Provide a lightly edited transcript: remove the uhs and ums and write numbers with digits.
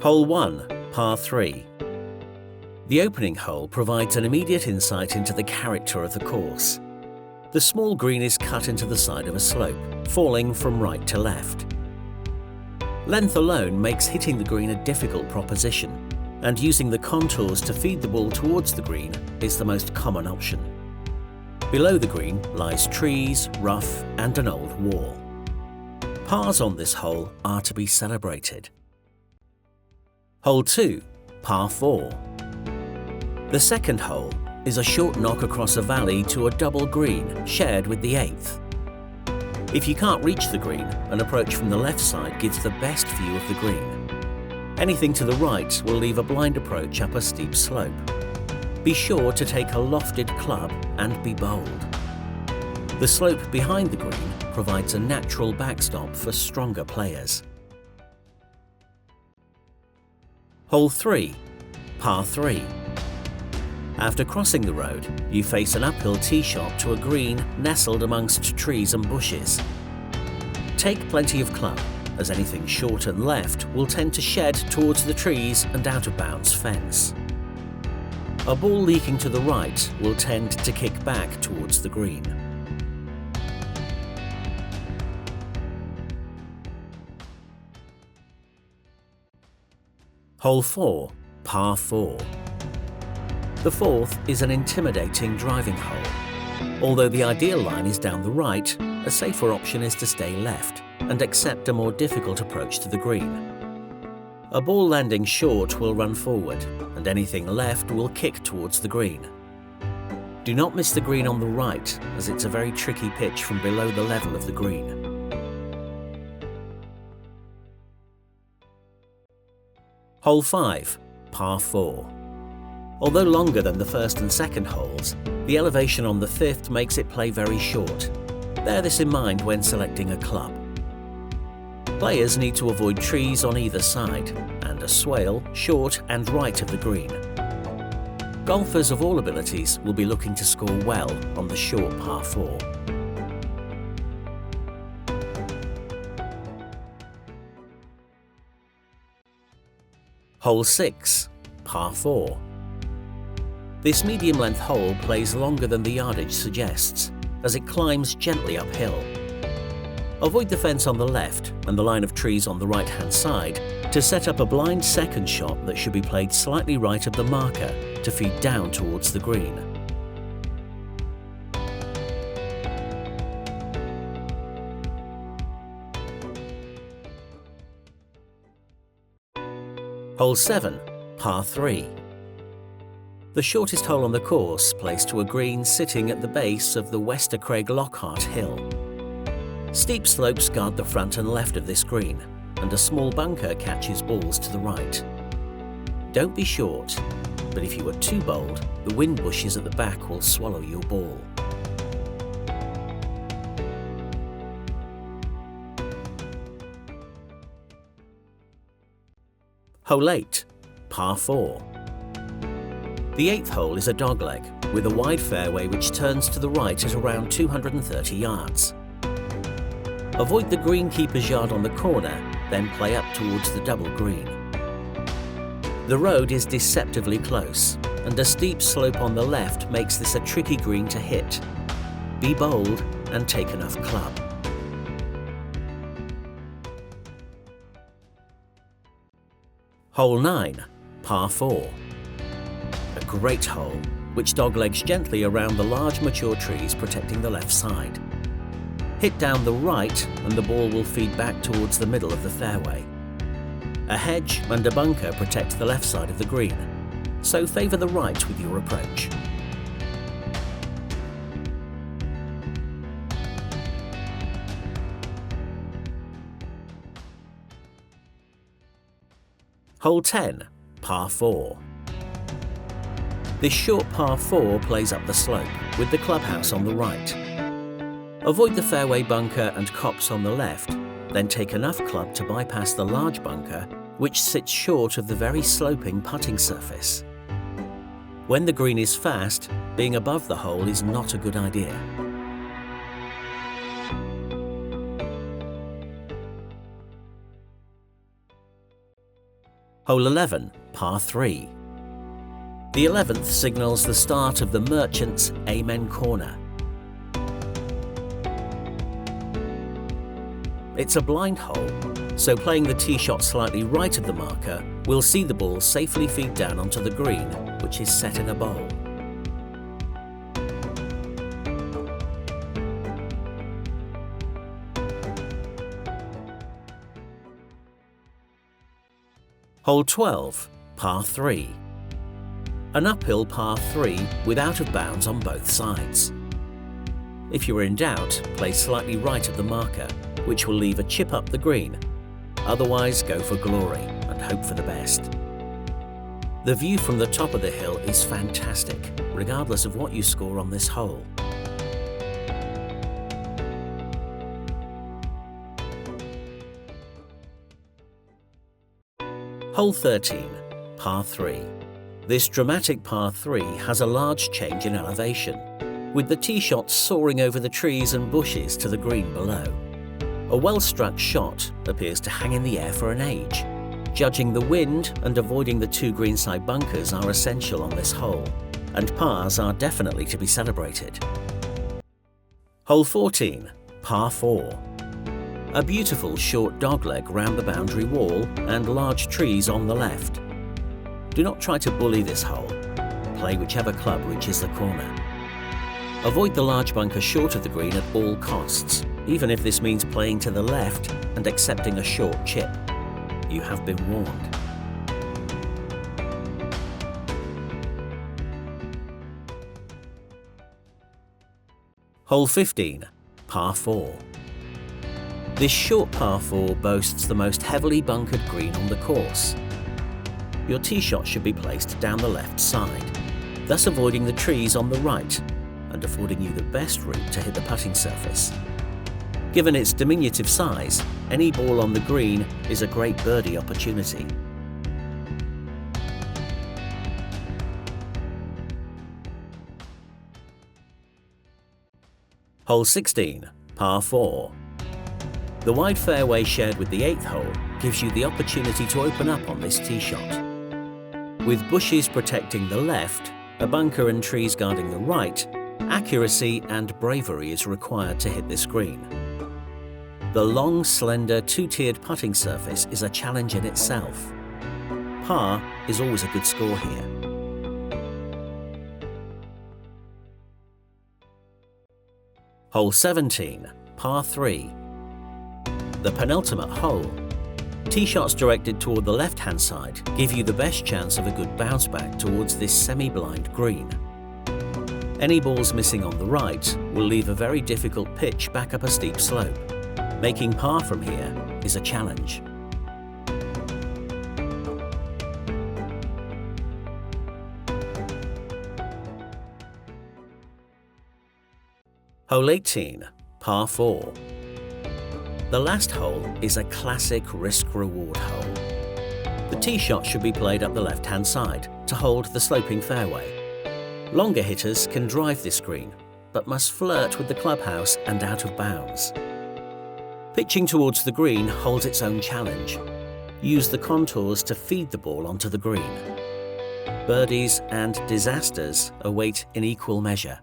Hole 1, Par 3. The opening hole provides an immediate insight into the character of the course. The small green is cut into the side of a slope, falling from right to left. Length alone makes hitting the green a difficult proposition, and using the contours to feed the ball towards the green is the most common option. Below the green lies trees, rough, and an old wall. Pars on this hole are to be celebrated. Hole 2, Par 4. The second hole is a short knock across a valley to a double green shared with the 8th. If you can't reach the green, an approach from the left side gives the best view of the green. Anything to the right will leave a blind approach up a steep slope. Be sure to take a lofted club and be bold. The slope behind the green provides a natural backstop for stronger players. Hole 3, Par 3. After crossing the road, you face an uphill tee shot to a green nestled amongst trees and bushes. Take plenty of club, as anything short and left will tend to shed towards the trees and out of bounds fence. A ball leaking to the right will tend to kick back towards the green. Hole 4, Par 4. The fourth is an intimidating driving hole. Although the ideal line is down the right, a safer option is to stay left and accept a more difficult approach to the green. A ball landing short will run forward, and anything left will kick towards the green. Do not miss the green on the right, as it's a very tricky pitch from below the level of the green. Hole 5, Par 4. Although longer than the first and second holes, the elevation on the fifth makes it play very short. Bear this in mind when selecting a club. Players need to avoid trees on either side and a swale short and right of the green. Golfers of all abilities will be looking to score well on the short Par 4. Hole 6, Par 4. This medium-length hole plays longer than the yardage suggests, as it climbs gently uphill. Avoid the fence on the left and the line of trees on the right-hand side to set up a blind second shot that should be played slightly right of the marker to feed down towards the green. Hole 7, Par 3. The shortest hole on the course plays to a green sitting at the base of the Westercraig Lockhart Hill. Steep slopes guard the front and left of this green, and a small bunker catches balls to the right. Don't be short, but if you are too bold, the wind bushes at the back will swallow your ball. Hole 8, Par 4. The 8th hole is a dogleg with a wide fairway which turns to the right at around 230 yards. Avoid the greenkeeper's yard on the corner, then play up towards the double green. The road is deceptively close, and a steep slope on the left makes this a tricky green to hit. Be bold and take enough club. Hole 9, Par 4. A great hole, which doglegs gently around the large mature trees protecting the left side. Hit down the right and the ball will feed back towards the middle of the fairway. A hedge and a bunker protect the left side of the green, so favour the right with your approach. Hole 10, Par 4. This short Par 4 plays up the slope, with the clubhouse on the right. Avoid the fairway bunker and copse on the left, then take enough club to bypass the large bunker, which sits short of the very sloping putting surface. When the green is fast, being above the hole is not a good idea. Hole 11, par 3. The 11th signals the start of the Merchant's Amen Corner. It's a blind hole, so playing the tee shot slightly right of the marker will see the ball safely feed down onto the green, which is set in a bowl. Hole 12, par 3. An uphill par 3 with out of bounds on both sides. If you are in doubt, play slightly right of the marker, which will leave a chip up the green. Otherwise, go for glory and hope for the best. The view from the top of the hill is fantastic, regardless of what you score on this hole. Hole 13, par 3. This dramatic par 3 has a large change in elevation, with the tee shot soaring over the trees and bushes to the green below. A well-struck shot appears to hang in the air for an age. Judging the wind and avoiding the 2 greenside bunkers are essential on this hole, and pars are definitely to be celebrated. Hole 14, par 4. A beautiful short dogleg round the boundary wall and large trees on the left. Do not try to bully this hole. Play whichever club reaches the corner. Avoid the large bunker short of the green at all costs, even if this means playing to the left and accepting a short chip. You have been warned. Hole 15, par 4. This short par 4 boasts the most heavily bunkered green on the course. Your tee shot should be placed down the left side, thus avoiding the trees on the right and affording you the best route to hit the putting surface. Given its diminutive size, any ball on the green is a great birdie opportunity. Hole 16, par 4. The wide fairway shared with the 8th hole gives you the opportunity to open up on this tee shot. With bushes protecting the left, a bunker and trees guarding the right, accuracy and bravery is required to hit this green. The long, slender, 2-tiered putting surface is a challenge in itself. Par is always a good score here. Hole 17, par 3. The penultimate hole. Tee shots directed toward the left-hand side give you the best chance of a good bounce back towards this semi-blind green. Any balls missing on the right will leave a very difficult pitch back up a steep slope. Making par from here is a challenge. Hole 18, par 4. The last hole is a classic risk-reward hole. The tee shot should be played up the left-hand side to hold the sloping fairway. Longer hitters can drive this green, but must flirt with the clubhouse and out of bounds. Pitching towards the green holds its own challenge. Use the contours to feed the ball onto the green. Birdies and disasters await in equal measure.